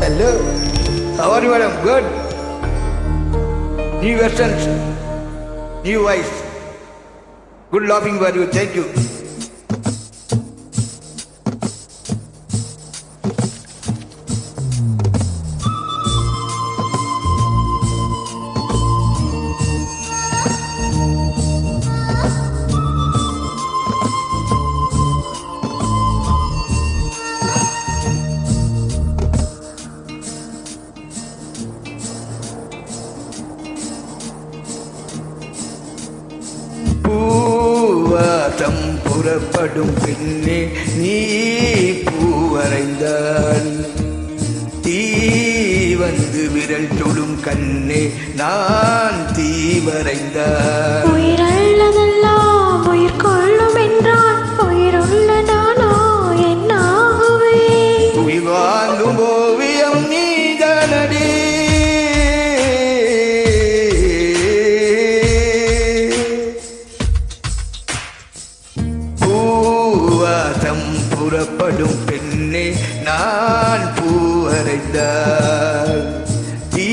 Hello. How are you, madam? Good. New versions, new voice. Good laughing for you. Thank you. பூவாசம் புறப்படும் பின்னே நீ பூவரைந்தால் தீ வந்து விரல் தொடும் கண்ணே நான் தீ வரைந்தால் உயிரல்லதெல்லாம் உயிர் கொள்ளும் என்றால் உயிருள்ளதானோ என்னாகவே உயிர் வாங்கும் ஓவியம் நீதானடி பூவாசம் புறப்படும் பெண்ணே நான் பூவரைந்தால் தீ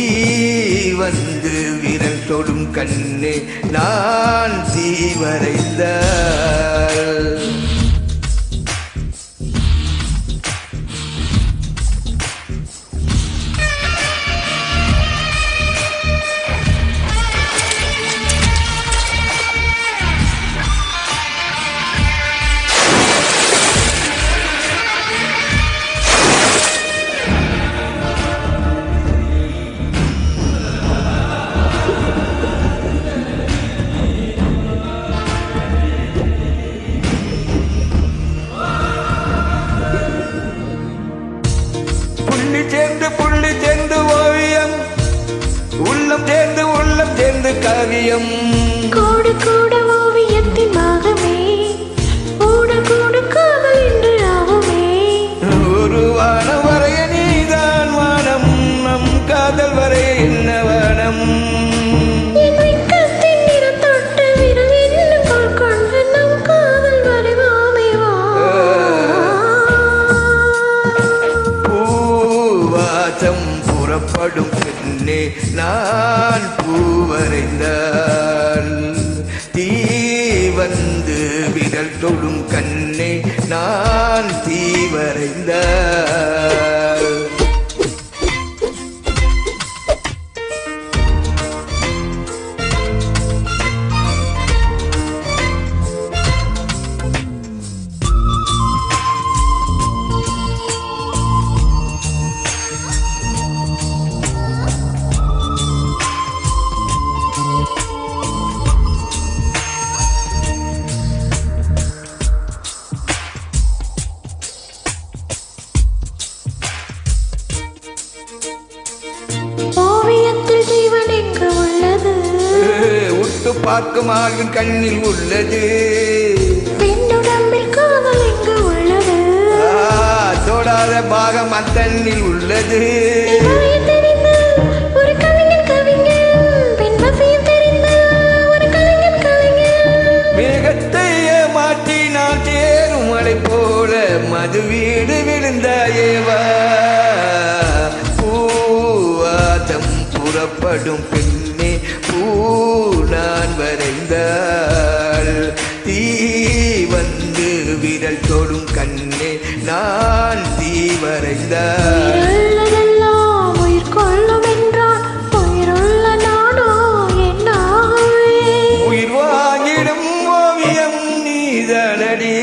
வந்து விரல் தொடும் கண்ணே நான் தீ வரைந்தால் புள்ளி சேர்ந்து ஓவியம் உள்ளம் சேர்ந்து காவியம் கூடு கூட ஓவியத்தின் பாகமே கூட கூட காதல் என்று ஆகுமே ஒரு வானம் வரைய நீதான் வானம் நம் காதல் வரைய என்ன வானம் என் வெட்கத்தின் நிறம் தொட்ட விரல் என்னும் போல் கொண்டு நம் காதல் வரைவாமே வா பூவாசம் புறப்படும் பெண்ணே நான் பூவரைந்தால் தீ வந்து விரல் தொடும் கண்ணே நான் தீ வரைந்தால் ஓவியத்தில் ஜீவன் எங்கு உள்ளது உட்டு பார்க்கும் ஆழ்வின் கண்ணில் உள்ளது பெண்ணுடம்பில் காதல் எங்கு உள்ளது தோடாத பாகம் அத்தண்ணில் உள்ளது ஒரு கவிஞன் பெண் வசியம் தெரிந்த ஒரு கலைஞன் மேகத்தை மாற்றி நான் சேரும் மலை போல மது வீடு விழுந்தாயேவா பூவாசம் புறப்படும் பெண்ணே பூ நான் வரைந்தால் தீ வந்து விரல் தொடும் கண்ணே நான் தீ வரைந்தால் உள்ளதெல்லாம் உயிர் கொள்ளும் என்றால் உயிருள்ள நாடோ என்னாகவே உயிர் வாங்கிடும் ஓவியம் நீதானடி